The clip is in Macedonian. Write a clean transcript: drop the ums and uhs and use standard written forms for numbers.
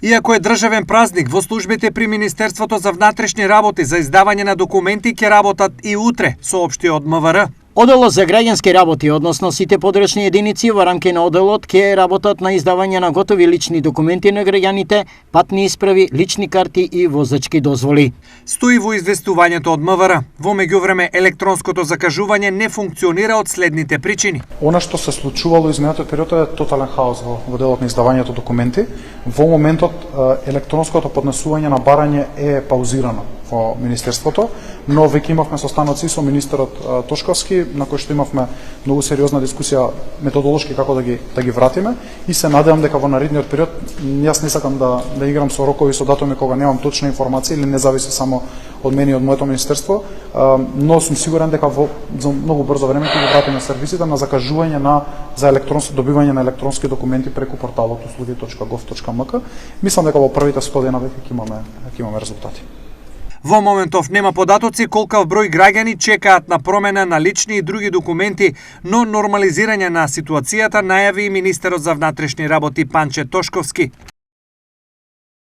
Иако е државен празник, во службите при Министерството за внатрешни работи за издавање на документи ќе работат и утре, соопшти од МВР. Оделот за граѓански работи, односно сите подрачни единици во рамки на оделот ќе работат на издавање на готови лични документи на граѓаните, патни исправи, лични карти и возачки дозволи. Стои во известувањето од МВР. Во меѓувреме електронското закажување не функционира од следните причини. Она што се случувало изминатиот период е тотален хаос во делот на издавањето документи. Во моментот електронското поднесување на барање е паузирано во Министерството, но веќе имавме состаноци со министерот Тошковски, на кој што имавме многу сериозна дискусија методолошки како да ги вратиме и се надевам дека во наредниот период јас не сакам да играм со рокови, со датуми кога немам точна информација или не зависи само од мене и од моето министерство, но сум сигурен дека за многу брзо време ќе ги вратиме сервисите на закажување за електронско добивање на електронски документи преку порталот услуги.gov.mk. Мислам дека во првите 100 дена веќе ќе имаме резултати. Во моментов нема податоци колкав број граѓани чекаат на промена на лични и други документи, но нормализирање на ситуацијата најави и министерот за внатрешни работи Панче Тошковски.